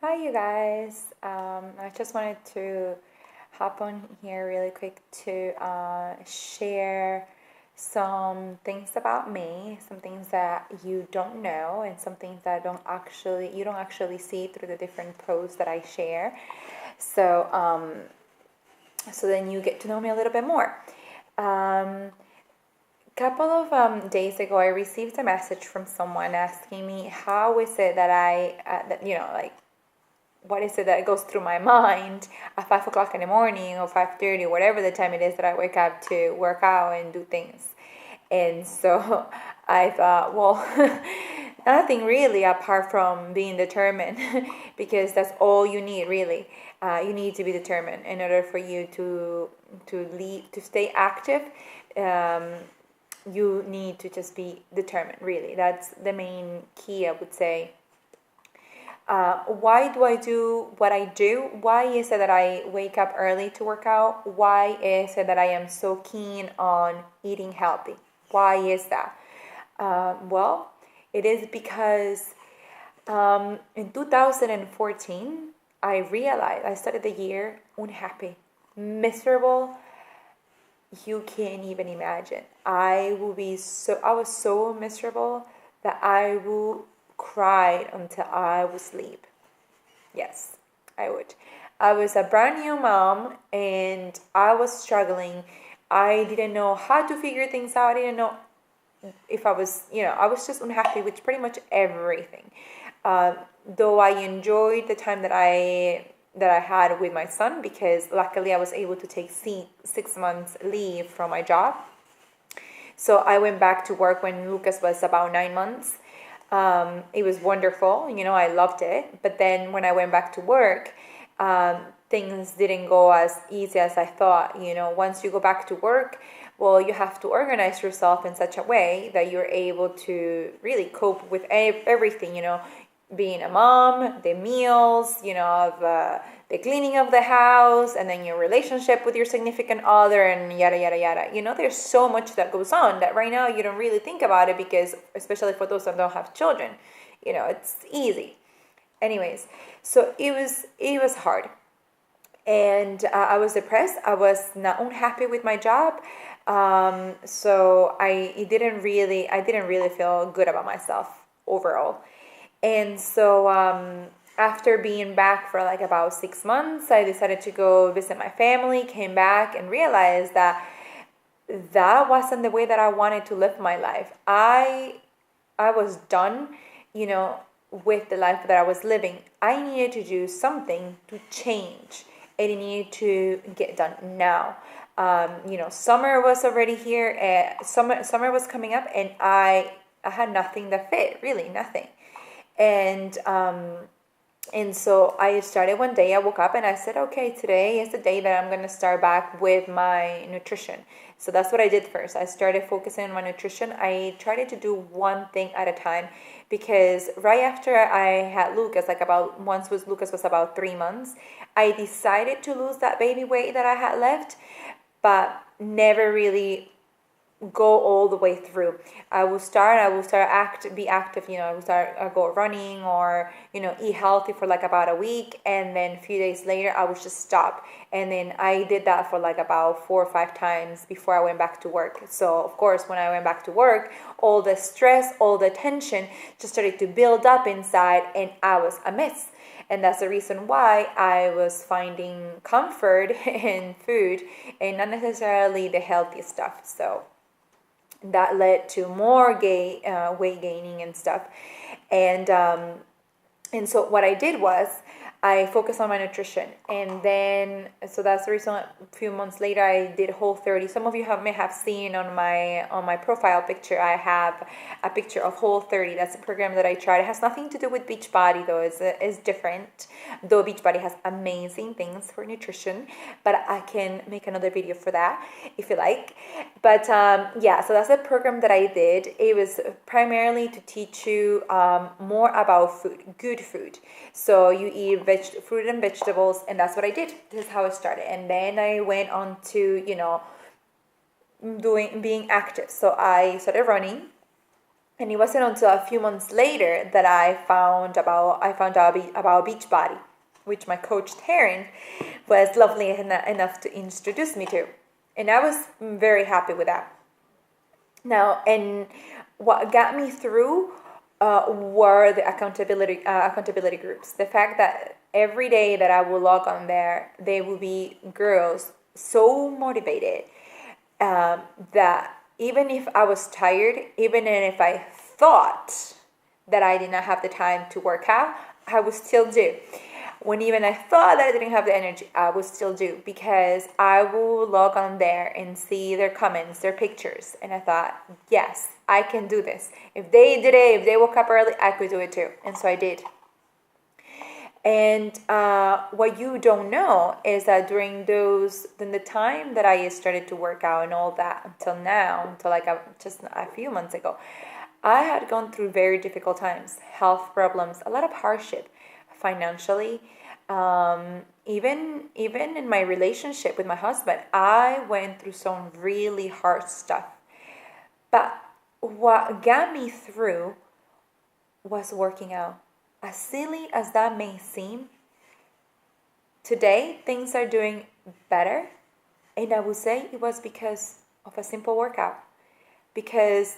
Hi, you guys. I just wanted to hop on here really quick to share some things about me, some things that you don't know, and some things that you don't actually see through the different posts that I share. So, so then you get to know me a little bit more. Um, Couple of days ago, I received a message from someone asking me how is it that what is it that goes through my mind at 5 o'clock in the morning or 5:30, whatever the time it is that I wake up to work out and do things. And so I thought, well, nothing really apart from being determined, because that's all you need really. You need to be determined in order for you to stay active. Um, you need to just be determined. Really, that's the main key, I would say. Why do I do what I do? Why is it that I wake up early to work out? Why is it that I am so keen on eating healthy? Why is that? Well, it is because in 2014, I realized I started the year unhappy, miserable. You can't even imagine. I was so miserable that I will cry until I would sleep. Yes, I would. I was a brand new mom and I was struggling. I didn't know how to figure things out. I didn't know if I was just unhappy with pretty much everything. Uh, though I enjoyed the time that I had with my son, because luckily I was able to take 6 months leave from my job. So I went back to work when Lucas was about 9 months. It was wonderful, I loved it. But then when I went back to work, things didn't go as easy as I thought. Once you go back to work, well, you have to organize yourself in such a way that you're able to really cope with everything, being a mom, the meals, the cleaning of the house, and then your relationship with your significant other, and yada, yada, yada. There's so much that goes on that right now you don't really think about it, because, especially for those that don't have children, it's easy. Anyways, so it was hard. And I was depressed. I was not unhappy with my job. So I didn't really feel good about myself overall. And so after being back for like about 6 months, I decided to go visit my family, came back and realized that wasn't the way that I wanted to live my life. I was done, you know, with the life that I was living. I needed to do something to change. And it needed to get done now. Summer was already here. Summer was coming up, and I had nothing that fit, really nothing. And so I started one day. I woke up and I said, okay, today is the day that I'm going to start back with my nutrition. So that's what I did first. I started focusing on my nutrition. I tried to do one thing at a time, because right after I had Lucas, Lucas was about 3 months, I decided to lose that baby weight that I had left, but never really go all the way through. Be active, I will start go running, or eat healthy for like about a week, and then a few days later I would just stop. And then I did that for like about 4 or 5 times before I went back to work. So of course, when I went back to work, all the stress, all the tension just started to build up inside, and I was a mess. And that's the reason why I was finding comfort in food, and not necessarily the healthy stuff. So that led to more weight gaining and stuff. And so what I did was I focused on my nutrition, and then so that's the reason. A few months later, I did Whole30. Some of you may have seen on my profile picture. I have a picture of Whole30. That's a program that I tried. It has nothing to do with Beachbody though. It's different. Though Beachbody has amazing things for nutrition, but I can make another video for that if you like. But yeah, so that's a program that I did. It was primarily to teach you more about food, good food. So you eat fruit and vegetables, and that's what I did. This is how it started. And then I went on to being active. So I started running. And it wasn't until a few months later that I found out about Beachbody, which my coach Taryn was lovely enough to introduce me to, and I was very happy with that. Now, and what got me through were the accountability groups. The fact that every day that I would log on there, there will be girls so motivated that even if I was tired, even if I thought that I did not have the time to work out, I would still do. When even I thought that I didn't have the energy, I would still do, because I will log on there and see their comments, their pictures, and I thought, yes, I can do this. If they did it, if they woke up early, I could do it too, and so I did. And what you don't know is that during the time that I started to work out and all that until now, until like just a few months ago, I had gone through very difficult times, health problems, a lot of hardship, financially, even in my relationship with my husband. I went through some really hard stuff. But what got me through was working out. As silly as that may seem, today things are doing better, and I would say it was because of a simple workout.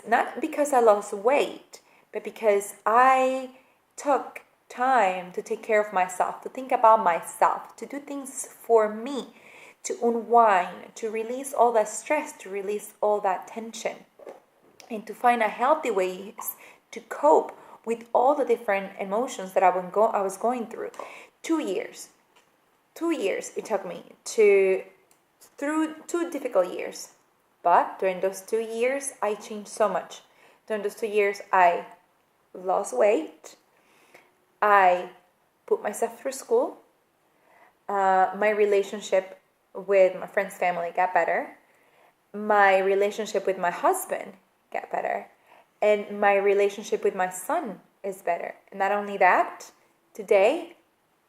Not because I lost weight, but because I took time to take care of myself, to think about myself, to do things for me, to unwind, to release all that stress, to release all that tension, and to find a healthy way to cope with all the different emotions that I was going through. 2 years it took me through 2 difficult years. But during those 2 years, I changed so much. During those 2 years, I lost weight. I put myself through school. My relationship with my friend's family got better. My relationship with my husband got better. And my relationship with my son is better. And not only that, today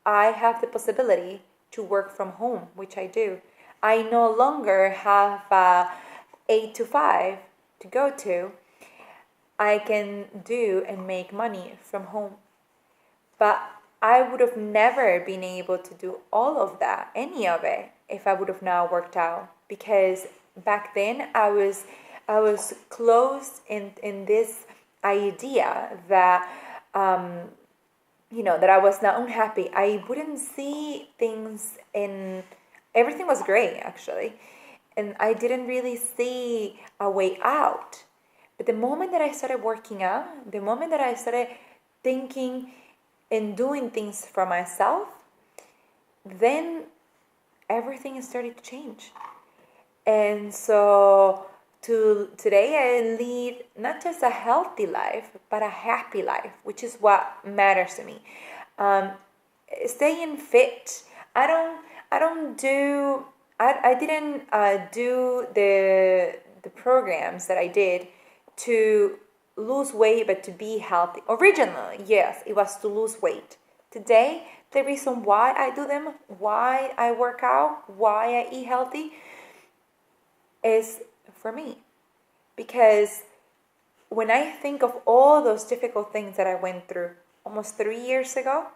I have the possibility to work from home, which I do. I no longer have 8 to 5 to go to. I can do and make money from home. But I would have never been able to do all of that, any of it, if I would have not worked out. Because back then I was closed in this idea that that I was not unhappy. I wouldn't see things in everything was great, actually, and I didn't really see a way out. But the moment that I started working out, the moment that I started thinking and doing things for myself, then everything started to change. And so today I lead not just a healthy life, but a happy life, which is what matters to me. Staying fit. I didn't do the programs that I did to lose weight, but to be healthy. Originally, yes, it was to lose weight. Today, the reason why I do them, why I work out, why I eat healthy, is for me. Because when I think of all those difficult things that I went through almost 3 years ago,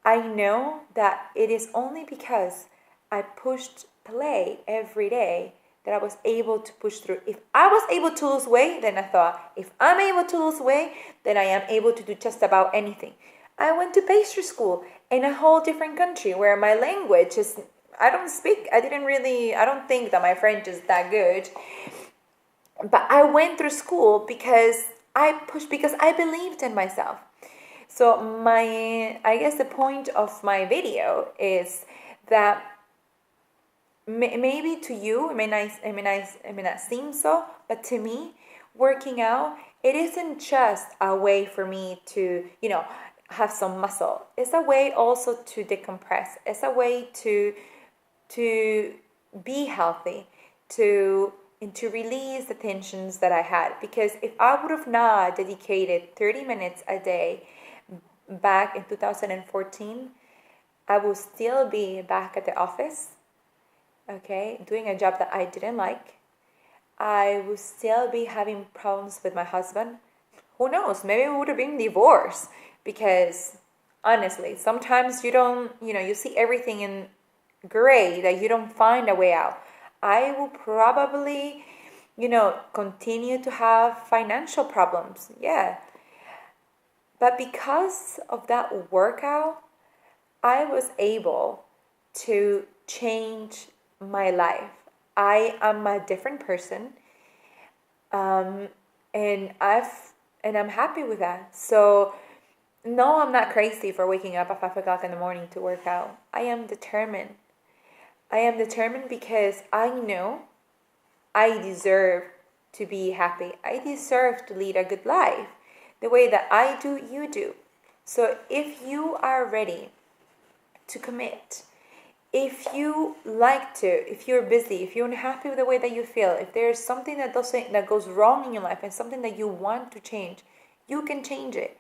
I know that it is only because I pushed play every day that I was able to push through. If I was able to lose weight, then I thought, if I'm able to lose weight, then I am able to do just about anything. I went to pastry school in a whole different country where my language is, I don't think that my French is that good. But I went through school because I believed in myself. So I guess the point of my video is that maybe to you it may not seem so, but to me, working out, it isn't just a way for me to have some muscle. It's a way also to decompress. It's a way to be healthy, and to release the tensions that I had. Because if I would have not dedicated 30 minutes a day back in 2014, I would still be back at the office, okay, doing a job that I didn't like. I would still be having problems with my husband, who knows, maybe we would have been divorced. Because honestly, sometimes you don't, you see everything in gray, that you don't find a way out. I will probably, continue to have financial problems. Yeah. But because of that workout, I was able to change my life. I am a different person, um, and I'm happy with that. So no, I'm not crazy for waking up at 5 o'clock in the morning to work out. I am determined. I am determined because I know I deserve to be happy. I deserve to lead a good life the way that I do, you do. So if you are ready to commit, if you like to, if you're busy, if you're unhappy with the way that you feel, if there's something that goes wrong in your life and something that you want to change, you can change it.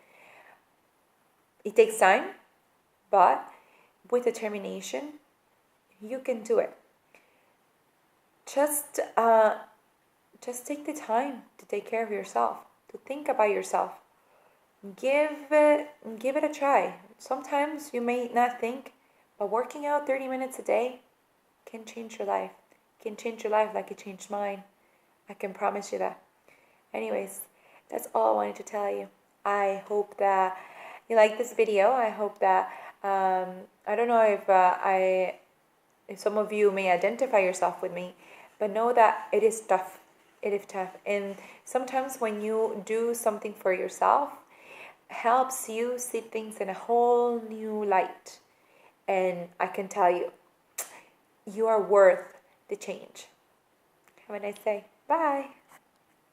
It takes time, but with determination, you can do it. Just take the time to take care of yourself, to think about yourself. Give it a try. Sometimes you may not think, but working out 30 minutes a day can change your life. Can change your life like it changed mine. I can promise you that. Anyways, that's all I wanted to tell you. I hope that you like this video. I hope that I don't know if some of you may identify yourself with me, but know that it is tough. It is tough, and sometimes when you do something for yourself, helps you see things in a whole new light. And I can tell you, you are worth the change. Have a nice day. Bye.